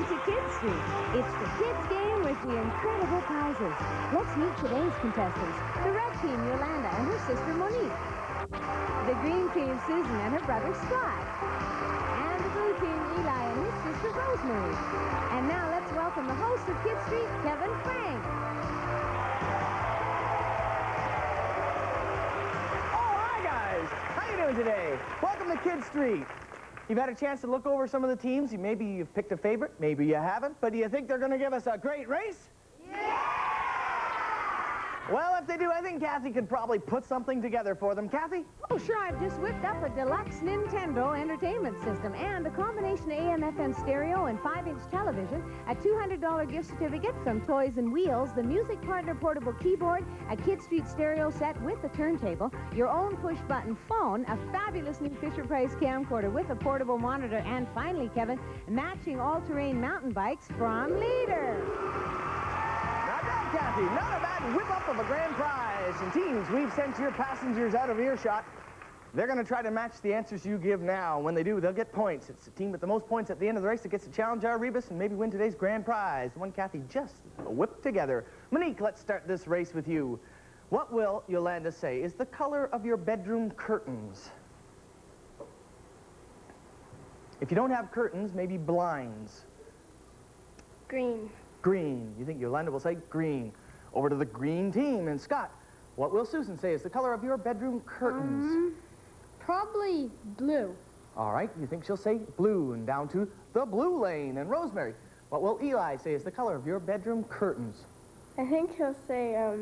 to Kidstreet. It's the kids' game with the incredible prizes. Let's meet today's contestants. The red team, Yolanda and her sister Monique. The green team, Susan and her brother Scott. And the blue team, Eli and his sister Rosemary. And now let's welcome the host of Kidstreet, Kevin Frank. Oh, hi guys! How you doing today? Welcome to Kidstreet. You've had a chance to look over some of the teams. Maybe you've picked a favorite, maybe you haven't, but do you think they're going to give us a great race? Yeah! Well, if they do, I think Kathy could probably put something together for them. Kathy? Oh, sure, I've just whipped up a deluxe Nintendo entertainment system and a combination AM/FM stereo and 5-inch television, a $200 gift certificate from Toys and Wheels, the Music Partner portable keyboard, a Kidstreet stereo set with a turntable, your own push-button phone, a fabulous new Fisher-Price camcorder with a portable monitor, and finally, Kevin, matching all-terrain mountain bikes from Leader. Not bad, Kathy. Not a bad whip-up of a grand prize. And teams, we've sent your passengers out of earshot. They're going to try to match the answers you give now. When they do, they'll get points. It's the team with the most points at the end of the race that gets to challenge our Rebus and maybe win today's grand prize, the one Kathy just whipped together. Monique, let's start this race with you. What will Yolanda say is the color of your bedroom curtains? If you don't have curtains, maybe blinds. Green. Green. You think Yolanda will say green. Over to the green team. And Scott, what will Susan say is the color of your bedroom curtains? Probably blue. All right, you think she'll say blue, and down to the blue lane. And Rosemary, what will Eli say is the color of your bedroom curtains? I think he'll say,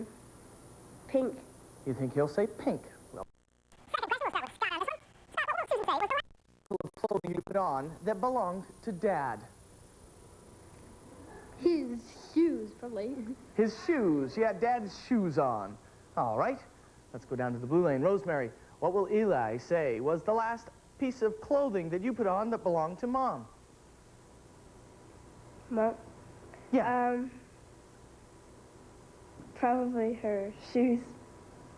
pink. You think he'll say pink? Well, clothing you put on that belonged to Dad. His shoes, probably. His shoes. Yeah, Dad's shoes on. All right, let's go down to the blue lane. Rosemary, what will Eli say was the last piece of clothing that you put on that belonged to Mom? Mom? Yeah. Probably her shoes.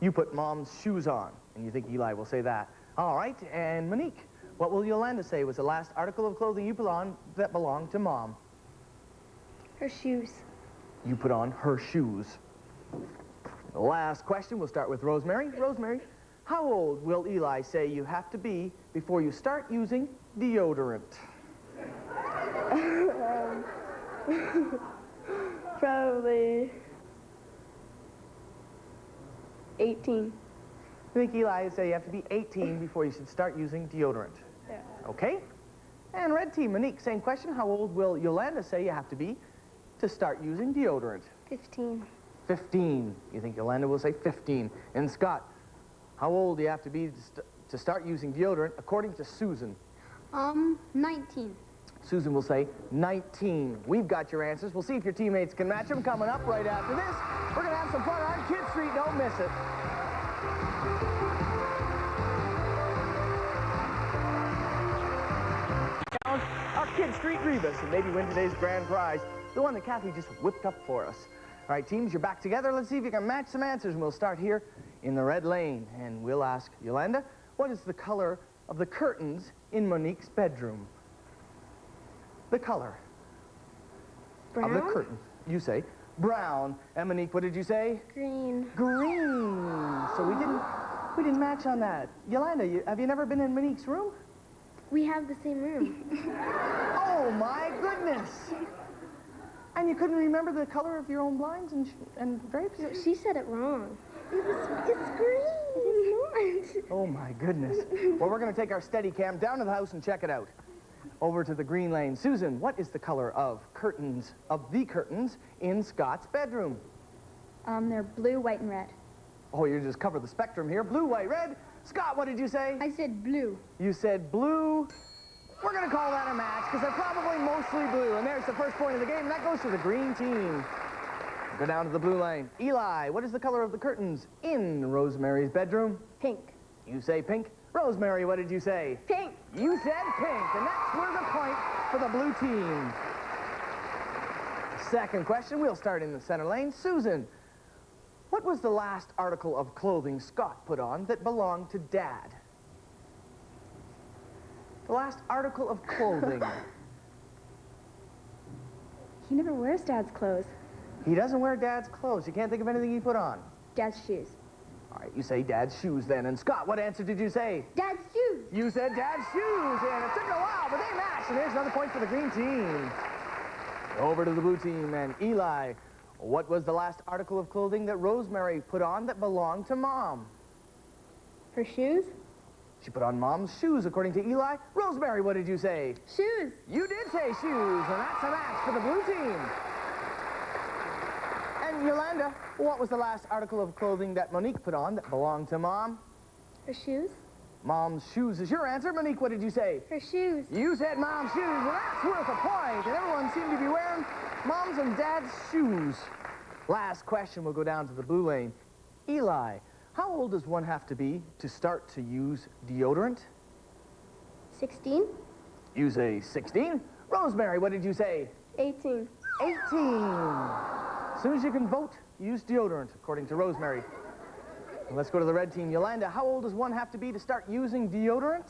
You put Mom's shoes on, and you think Eli will say that. All right, and Monique, what will Yolanda say was the last article of clothing you put on that belonged to Mom? Her shoes. You put on her shoes. The last question, we'll start with Rosemary. Rosemary, how old will Eli say you have to be before you start using deodorant? Probably 18. You think Eli would say you have to be 18 before you should start using deodorant? Yeah. Okay. And red team, Monique, same question. How old will Yolanda say you have to be to start using deodorant? 15. 15. You think Yolanda will say 15. And Scott, how old do you have to be to start using deodorant according to Susan? 19. Susan will say 19. We've got your answers. We'll see if your teammates can match them. Coming up right after this, we're going to have some fun on Kidstreet. Don't miss it. Our Kidstreet Rebus and maybe win today's grand prize, the one that Kathy just whipped up for us. All right, teams, you're back together. Let's see if you can match some answers, and we'll start here in the red lane. And we'll ask Yolanda, what is the color of the curtains in Monique's bedroom? The color Brown? of the curtain. You say brown. And Monique, what did you say? Green. Green. So we didn't match on that. Yolanda, have you never been in Monique's room? We have the same room. Oh my goodness. And you couldn't remember the color of your own blinds and drapes? No, she said it wrong. It's green. It's not. Oh my goodness. Well, we're going to take our Steadicam down to the house and check it out. Over to the green lane. Susan, what is the color of the curtains in Scott's bedroom? They're blue, white, and red. Oh, you just cover the spectrum here. Blue, white, red. Scott, what did you say? I said blue. You said blue. We're going to call that a match because they're probably mostly blue. And there's the first point of the game, and that goes to the green team. Go down to the blue lane. Eli, what is the color of the curtains in Rosemary's bedroom? Pink. You say pink. Rosemary, what did you say? Pink. You said pink, and that's worth a point for the blue team. Second question, we'll start in the center lane. Susan, what was the last article of clothing Scott put on that belonged to Dad? The last article of clothing. He never wears Dad's clothes. He doesn't wear Dad's clothes. You can't think of anything he put on. Dad's shoes. All right, you say Dad's shoes then. And Scott, what answer did you say? Dad's shoes. You said Dad's shoes, and it took a while, but they matched. And here's another point for the green team. Over to the blue team, and Eli, what was the last article of clothing that Rosemary put on that belonged to Mom? Her shoes? She put on Mom's shoes, according to Eli. Rosemary, what did you say? Shoes. You did say shoes, and that's a match for the blue team. And Yolanda, what was the last article of clothing that Monique put on that belonged to Mom? Her shoes? Mom's shoes is your answer. Monique, what did you say? Her shoes. You said Mom's shoes, and that's worth a point. And everyone seemed to be wearing Mom's and Dad's shoes. Last question, we'll go down to the blue lane. Eli, how old does one have to be to start to use deodorant? 16. You say 16. Rosemary, what did you say? 18. 18. As soon as you can vote, use deodorant, according to Rosemary. And let's go to the red team. Yolanda, how old does one have to be to start using deodorant?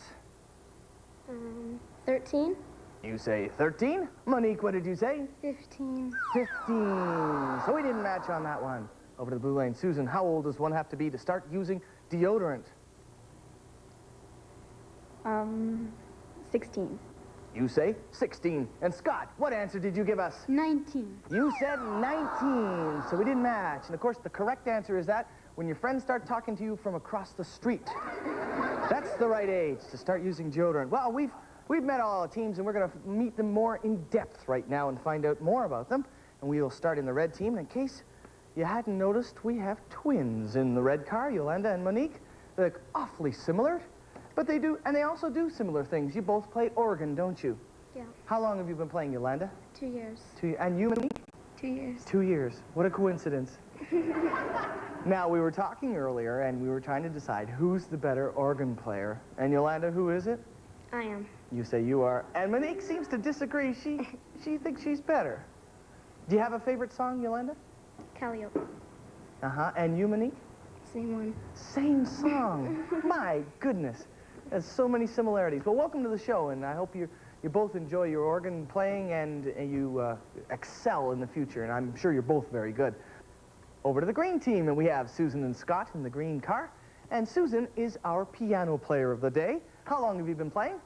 13. You say 13. Monique, what did you say? 15. 15. So we didn't match on that one. Over to the blue lane. Susan, how old does one have to be to start using deodorant? 16. You say 16. And Scott, what answer did you give us? 19. You said 19. So we didn't match. And of course, the correct answer is that when your friends start talking to you from across the street. That's the right age to start using deodorant. Well, we've met all the teams, and we're going to meet them more in depth right now and find out more about them. And we'll start in the red team. And in case you hadn't noticed, we have twins in the red car, Yolanda and Monique. They look awfully similar, but they also do similar things. You both play organ, don't you? Yeah. How long have you been playing, Yolanda? 2 years. And you, Monique? 2 years. 2 years. What a coincidence. Now, we were talking earlier, and we were trying to decide who's the better organ player. And Yolanda, who is it? I am. You say you are. And Monique seems to disagree. She thinks she's better. Do you have a favorite song, Yolanda? Calliope. Uh-huh. And you, Monique? Same one. Same song. My goodness. There's so many similarities. Well, welcome to the show, and I hope you both enjoy your organ playing and you excel in the future, and I'm sure you're both very good. Over to the green team, and we have Susan and Scott in the green car, and Susan is our piano player of the day. How long have you been playing?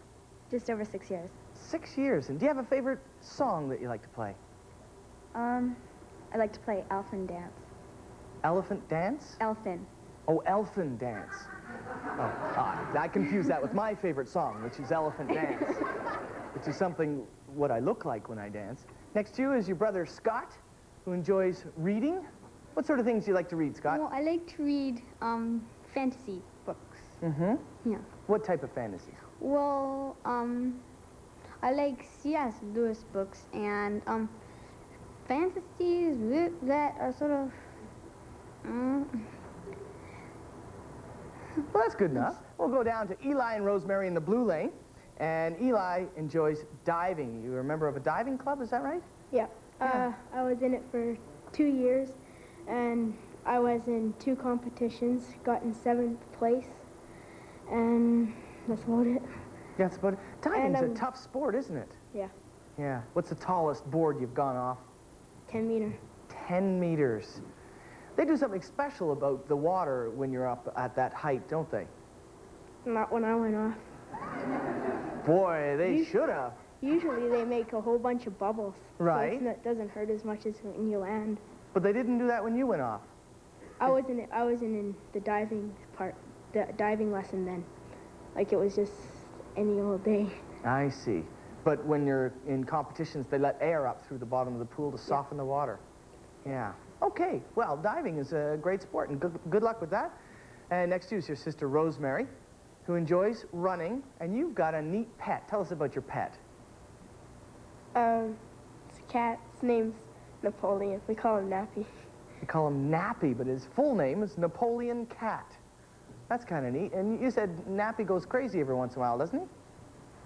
Just over 6 years. 6 years. And do you have a favorite song that you like to play? I like to play Elfin Dance. Elephant Dance? Elfin. Oh, Elfin Dance. I confuse that with my favorite song, which is Elephant Dance, which is what I look like when I dance. Next to you is your brother Scott, who enjoys reading. What sort of things do you like to read, Scott? Well, I like to read fantasy books. Mm-hmm. Yeah. What type of fantasy? Well, I like C.S. Lewis books and fantasies that are sort of. Well, that's good enough. We'll go down to Eli and Rosemary in the blue lane. And Eli enjoys diving. You're a member of a diving club, is that right? Yeah. I was in it for 2 years, and I was in 2 competitions, got in 7th place, and that's about it. Yeah, that's about it. Diving's a tough sport, isn't it? Yeah. Yeah. What's the tallest board you've gone off? 10 meter. 10 meters. They do something special about the water when you're up at that height, don't they? Not when I went off. Boy, they should have. Usually they make a whole bunch of bubbles. Right. So it doesn't hurt as much as when you land. But they didn't do that when you went off. I wasn't in the diving part, the diving lesson then. Like it was just any old day. I see. But when you're in competitions, they let air up through the bottom of the pool to soften the water. Yeah. Okay. Well, diving is a great sport, and good luck with that. And next to you is your sister Rosemary, who enjoys running, and you've got a neat pet. Tell us about your pet. It's a cat. His name's Napoleon. We call him Nappy. We call him Nappy, but his full name is Napoleon Cat. That's kind of neat. And you said Nappy goes crazy every once in a while, doesn't he?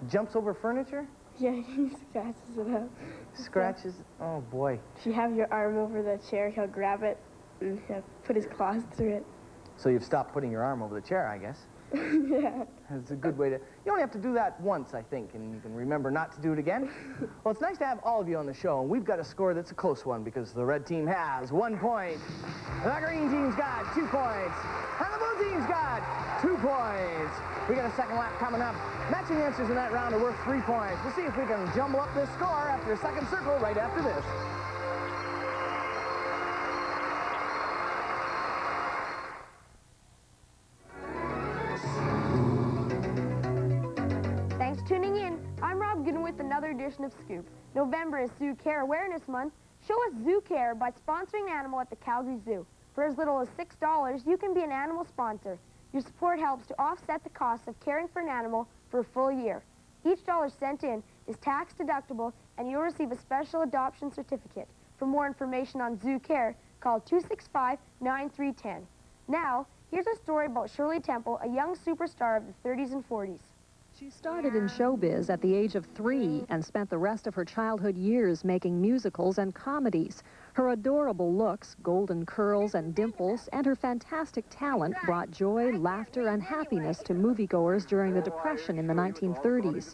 Jumps over furniture? Yeah, he scratches it up. Scratches? Oh, boy. If you have your arm over the chair, he'll grab it and he'll put his claws through it. So you've stopped putting your arm over the chair, I guess. Yeah. It's a good way to... You only have to do that once, I think, and you can remember not to do it again. Well, it's nice to have all of you on the show, and we've got a score that's a close one because the red team has 1 point. The green team's got 2 points. And the blue team's got 2 points. We got a second lap coming up. Matching answers in that round are worth 3 points. We'll see if we can jumble up this score after a second circle right after this. Thanks for tuning in. I'm Rob Gooden with another edition of Scoop. November is Zoo Care Awareness Month. Show us Zoo Care by sponsoring an animal at the Calgary Zoo. For as little as $6, you can be an animal sponsor. Your support helps to offset the cost of caring for an animal for a full year. Each dollar sent in is tax deductible, and you'll receive a special adoption certificate. For more information on Zoo Care, call 265-9310. Now, here's a story about Shirley Temple, a young superstar of the 30s and 40s. She started in showbiz at the age of 3 and spent the rest of her childhood years making musicals and comedies. Her adorable looks, golden curls and dimples, and her fantastic talent brought joy, laughter, and happiness to moviegoers during the Depression in the 1930s.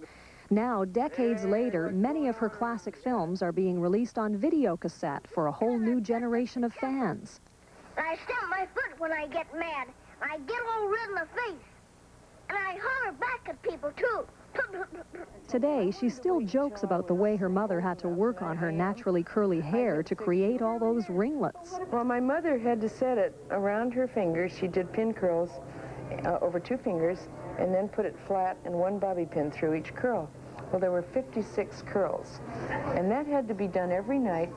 Now, decades later, many of her classic films are being released on videocassette for a whole new generation of fans. I stamp my foot when I get mad. I get all red in the face. And I holler back at people, too. Today, she still jokes about the way her mother had to work on her naturally curly hair to create all those ringlets. Well, my mother had to set it around her fingers. She did pin curls over 2 fingers and then put it flat and 1 bobby pin through each curl. Well, there were 56 curls, and that had to be done every night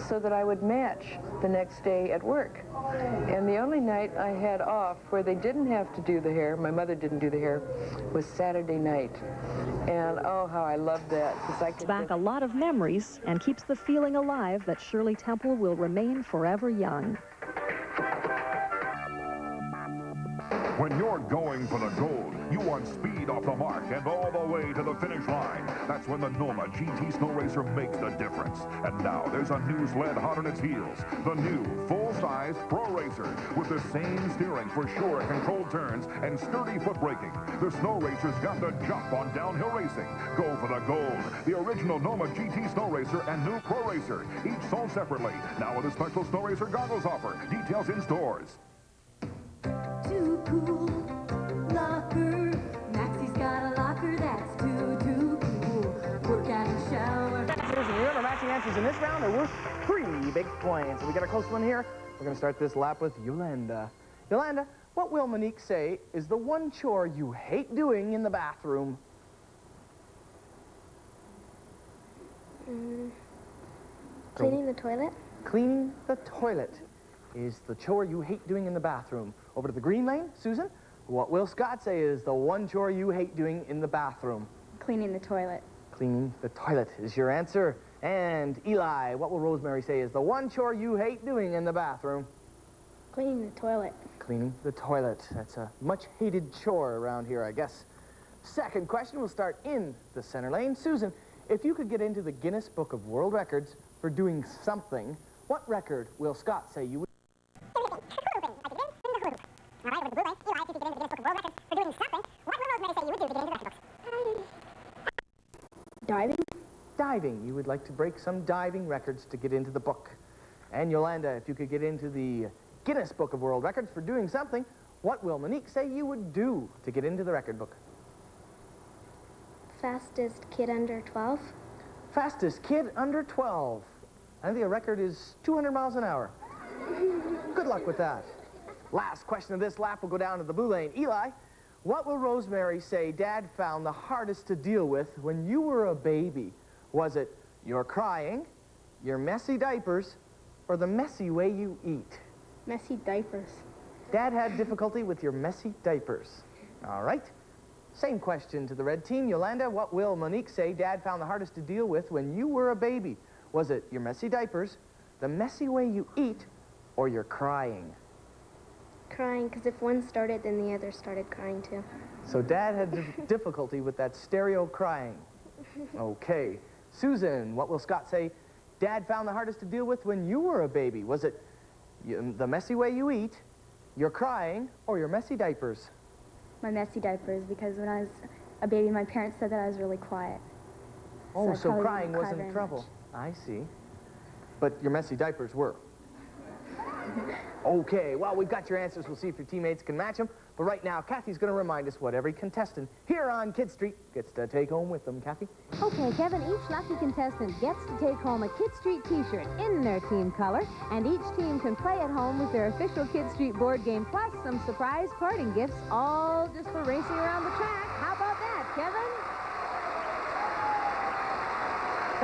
so that I would match the next day at work. And the only night I had off where they didn't have to do the hair, my mother didn't do the hair, was Saturday night. And oh, how I loved that. 'Cause I could Back a lot of memories and keeps the feeling alive that Shirley Temple will remain forever young. When you're going for the gold, you want speed off the mark and all the way to the finish line. That's when the Noma GT Snow Racer makes the difference. And now there's a new sled hot on its heels. The new full-size Pro Racer with the same steering for sure controlled turns and sturdy foot braking. The Snow Racer's got the jump on downhill racing. Go for the gold. The original Noma GT Snow Racer and new Pro Racer, each sold separately. Now with a special Snow Racer goggles offer. Details in stores. Too cool, locker. Maxie's got a locker that's too cool. Work out and shower. And remember, matching answers in this round are worth 3 big points. We got a close one here. We're going to start this lap with Yolanda. Yolanda, what will Monique say is the one chore you hate doing in the bathroom? Cleaning the toilet? Cleaning the toilet is the chore you hate doing in the bathroom. Over to the green lane, Susan. What will Scott say is the one chore you hate doing in the bathroom? Cleaning the toilet. Cleaning the toilet is your answer. And Eli, what will Rosemary say is the one chore you hate doing in the bathroom? Cleaning the toilet. Cleaning the toilet. That's a much hated chore around here, I guess. Second question will start in the center lane. Susan, if you could get into the Guinness Book of World Records for doing something, what record will Scott say you would? Diving? Diving. You would like to break some diving records to get into the book. And Yolanda, if you could get into the Guinness Book of World Records for doing something, what will Monique say you would do to get into the record book? Fastest kid under 12? Fastest kid under 12. I think the record is 200 miles an hour. Good luck with that. Last question of this lap will go down to the blue lane. Eli, what will Rosemary say Dad found the hardest to deal with when you were a baby? Was it your crying, your messy diapers, or the messy way you eat? Messy diapers. Dad had difficulty with your messy diapers. All right. Same question to the red team. Yolanda, what will Monique say Dad found the hardest to deal with when you were a baby? Was it your messy diapers, the messy way you eat, or your crying? Crying, because if one started, then the other started crying too. So Dad had difficulty with that stereo crying. Okay. Susan, what will Scott say Dad found the hardest to deal with when you were a baby? Was it the messy way you eat, your crying, or your messy diapers? my messy diapers, because when I was a baby, my parents said that I was really quiet. Oh, I so probably crying didn't cry wasn't very trouble. much. I see. But your messy diapers were. Okay, well, we've got your answers. We'll see if your teammates can match them. But right now, Kathy's going to remind us what every contestant here on Kidstreet gets to take home with them. Kathy? Okay, Kevin, each lucky contestant gets to take home a Kidstreet t-shirt in their team color, and each team can play at home with their official Kidstreet board game, plus some surprise parting gifts, all just for racing around the track. How about that, Kevin?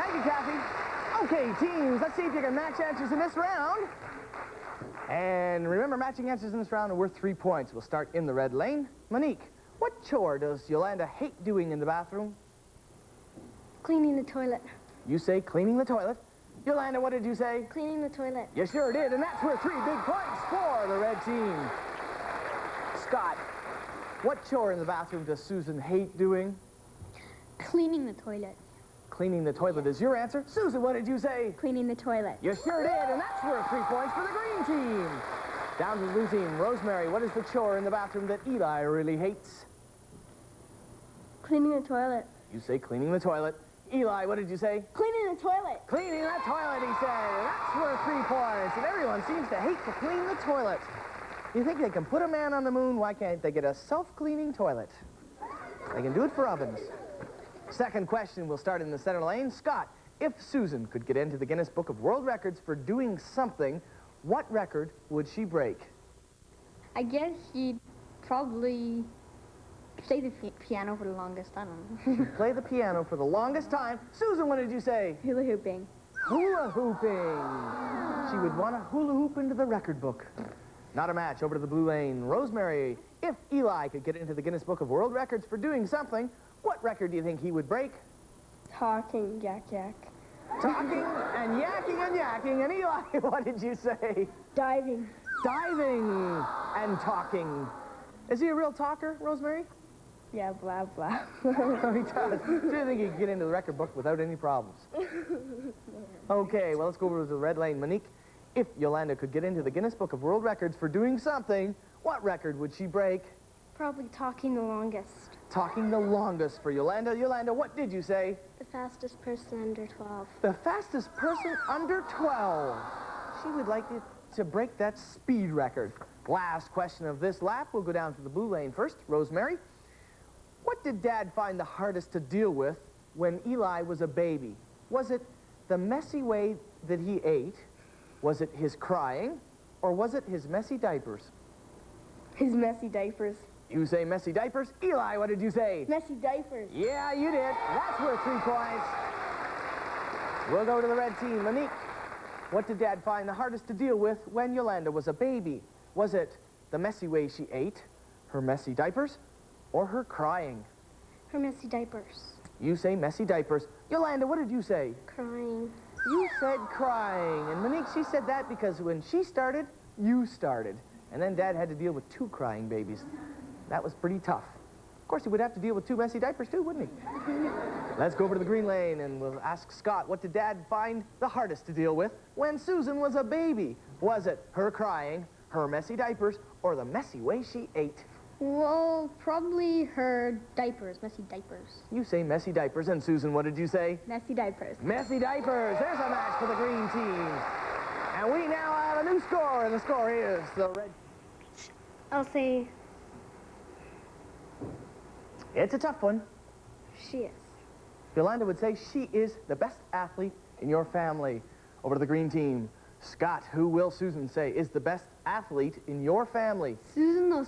Thank you, Kathy. Okay, teams, let's see if you can match answers in this round. And remember, matching answers in this round are worth 3 points. We'll start in the red lane. Monique, what chore does Yolanda hate doing in the bathroom? Cleaning the toilet. You say cleaning the toilet. Yolanda, what did you say? Cleaning the toilet. You sure did, and that's worth 3 big points for the red team. Scott, what chore in the bathroom does Susan hate doing? Cleaning the toilet. Cleaning the toilet is your answer. Susan, what did you say? Cleaning the toilet. You sure did, and that's worth 3 points for the green team. Down to the blue team. Rosemary, what is the chore in the bathroom that Eli really hates? Cleaning the toilet. You say cleaning the toilet. Eli, what did you say? Cleaning the toilet. Cleaning the toilet, he said. And that's worth 3 points. And everyone seems to hate to clean the toilet. You think they can put a man on the moon? Why can't they get a self-cleaning toilet? They can do it for ovens. Second question, we'll start in the center lane. Scott, if Susan could get into the Guinness Book of World Records for doing something, what record would she break? I guess she'd probably play the piano for the longest. I don't know. She'd play the piano for the longest time. Susan, what did you say? Hula hooping. Hula hooping. She would want to hula hoop into the record book. Not a match. Over to the blue lane. Rosemary, if Eli could get into the Guinness Book of World Records for doing something, what record do you think he would break? Talking, Jack. Talking and yakking. And Eli, what did you say? Diving. Diving and talking. Is he a real talker, Rosemary? Yeah, blah, blah. Oh, he does. Do you think he could get into the record book without any problems? Okay, well, let's go over to the red lane. Monique, if Yolanda could get into the Guinness Book of World Records for doing something, what record would she break? Probably talking the longest. Talking the longest for Yolanda. Yolanda, what did you say? The fastest person under 12. The fastest person under 12. She would like to break that speed record. Last question of this lap. We'll go down to the blue lane first. Rosemary, what did Dad find the hardest to deal with when Eli was a baby? Was it the messy way that he ate? Was it his crying? Or was it his messy diapers? His messy diapers. You say messy diapers. Eli, what did you say? Messy diapers. Yeah, you did. That's worth 3 points. We'll go to the red team. Monique, what did Dad find the hardest to deal with when Yolanda was a baby? Was it the messy way she ate, her messy diapers, or her crying? Her messy diapers. You say messy diapers. Yolanda, what did you say? Crying. You said crying. And Monique, she said that because when she started, you started. And then Dad had to deal with 2 crying babies. That was pretty tough. Of course, he would have to deal with 2 messy diapers too, wouldn't he? Let's go over to the green lane and we'll ask Scott, what did Dad find the hardest to deal with when Susan was a baby? Was it her crying, her messy diapers, or the messy way she ate? Well, probably her diapers, messy diapers. You say messy diapers, and Susan, what did you say? Messy diapers. Messy diapers. There's a match for the green team. And we now have a new score, and the score is the red. I'll say It's a tough one. she is. Yolanda would say she is the best athlete in your family. Over to the green team. Scott, who will Susan say is the best athlete in your family? Susan will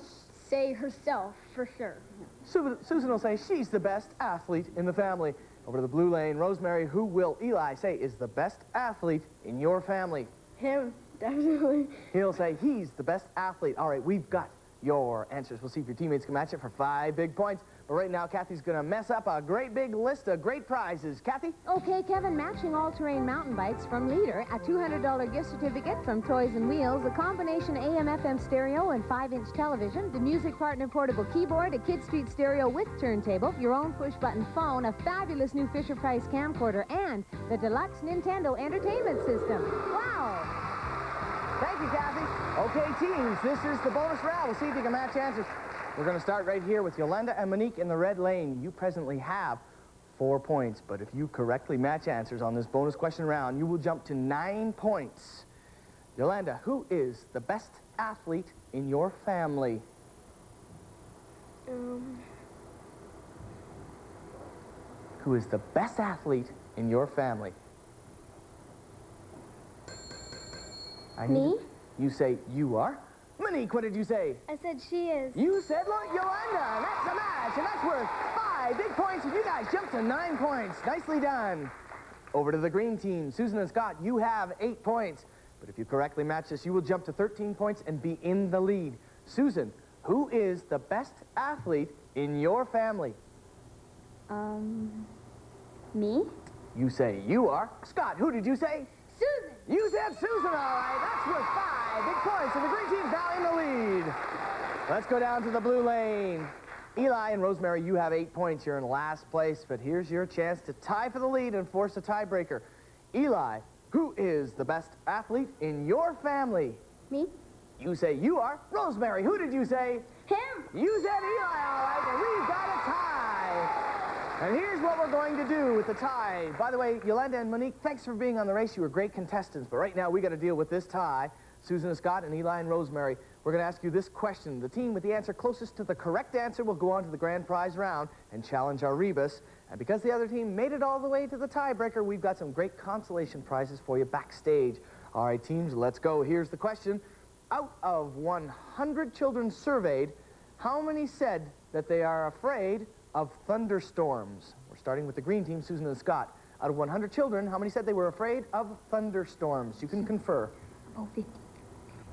say herself, for sure. Susan will say she's the best athlete in the family. Over to the blue lane. Rosemary, who will Eli say is the best athlete in your family? Him, definitely. He'll say he's the best athlete. All right, we've got your answers. We'll see if your teammates can match it for 5 big points. But right now, Kathy's going to mess up a great big list of great prizes. Kathy? Okay, Kevin, matching all-terrain mountain bikes from Leader, a $200 gift certificate from Toys and Wheels, a combination AM/FM stereo and 5-inch television, the music partner portable keyboard, a Kidstreet stereo with turntable, your own push-button phone, a fabulous new Fisher-Price camcorder, and the deluxe Nintendo Entertainment System. Wow! Thank you, Kathy. Okay, teams, this is the bonus round. We'll see if you can match answers. We're going to start right here with Yolanda and Monique in the red lane. You presently have 4 points, but if you correctly match answers on this bonus question round, you will jump to 9 points. Yolanda, who is the best athlete in your family? Who is the best athlete in your family? Me? You say you are. Monique, what did you say? I said she is. You said Yolanda. That's a match, and that's worth 5 big points, and you guys jumped to 9 points. Nicely done. Over to the green team. Susan and Scott, you have 8 points. But if you correctly match this, you will jump to 13 points and be in the lead. Susan, who is the best athlete in your family? Me? You say you are. Scott, who did you say? Susan. You said Susan, all right. That's worth 5 big points, and the green team's now in the lead. Let's go down to the blue lane. Eli and Rosemary, you have 8 points. You're in last place, but here's your chance to tie for the lead and force a tiebreaker. Eli, who is the best athlete in your family? Me? You say you are. Rosemary, who did you say? Him. You said Eli, all right, and we've got a tie. And here's what we're going to do with the tie. By the way, Yolanda and Monique, thanks for being on the race. You were great contestants, but right now we got to deal with this tie. Susan and Scott and Eli and Rosemary, we're going to ask you this question. The team with the answer closest to the correct answer will go on to the grand prize round and challenge our rebus. And because the other team made it all the way to the tiebreaker, we've got some great consolation prizes for you backstage. All right, teams, let's go. Here's the question. Out of 100 children surveyed, how many said that they are afraid of thunderstorms? We're starting with the green team, Susan and Scott. Out of 100 children, how many said they were afraid of thunderstorms? You can confer. Oh, 50.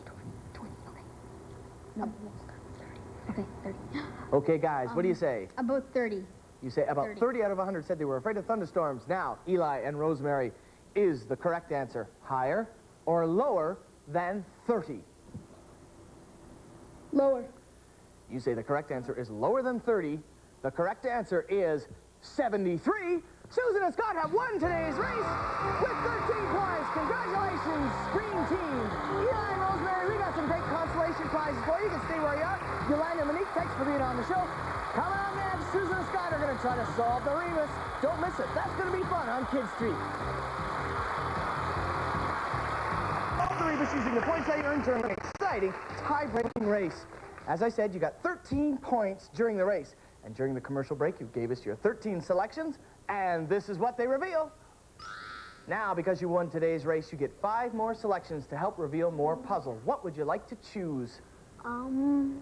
20. Okay. No. Okay, 30. Okay, guys, what do you say? About 30. You say about 30 out of 100 said they were afraid of thunderstorms. Now, Eli and Rosemary, is the correct answer higher or lower than 30? Lower. You say the correct answer is lower than 30. The correct answer is 73. Susan and Scott have won today's race with 13 points. Congratulations, green team. Eli and Rosemary, we got some great consolation prizes for you. You can stay where you are. Yolanda and Monique, thanks for being on the show. Coming on next, Susan and Scott are going to try to solve the rebus. Don't miss it. That's going to be fun on Kidstreet. Solve the rebus using the points that you earned during an exciting tie-breaking race. As I said, you got 13 points during the race. And during the commercial break, you gave us your 13 selections, and this is what they reveal. Now, because you won today's race, you get 5 more selections to help reveal more puzzle. What would you like to choose? 20.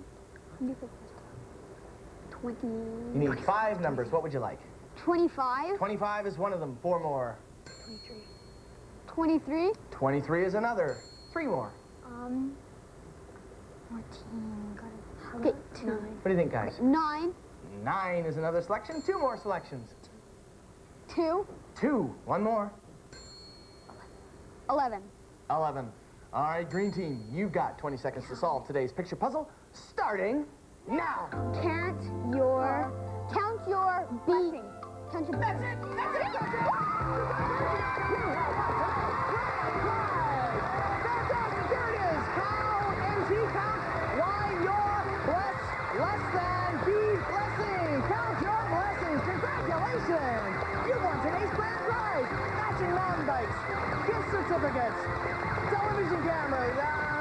You need 5 numbers. What would you like? 25. 25 is one of them. 4 more. 23. 23 is another. 3 more. 14. Okay, 2. What do you think, guys? 9. 9 is another selection. 2 more selections. 2. 2. 1 more. 11. 11. All right, green team, you've got 20 seconds to solve today's picture puzzle, starting now. Count your beat. Count your That's it. That's it. That's it. Fantastic. There it is. Cow and T count. Why you're blessed less than be blessing. Count your blessings. Congratulations. You won today's grand prize. Matching mountain bikes, gift certificates, television cameras.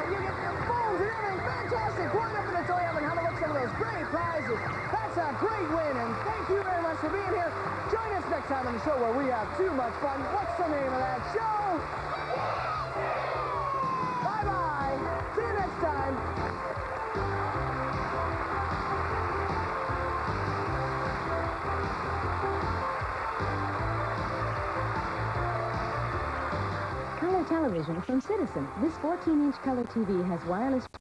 You get the phones and everything. Fantastic. Going up in the toy oven and have a look at some of those great prizes. That's a great win, and thank you very much for being here. Join us next time on the show where we have too much fun. What's the name of that show? Bye-bye. See you next time. Color television from Citizen. This 14-inch color TV has wireless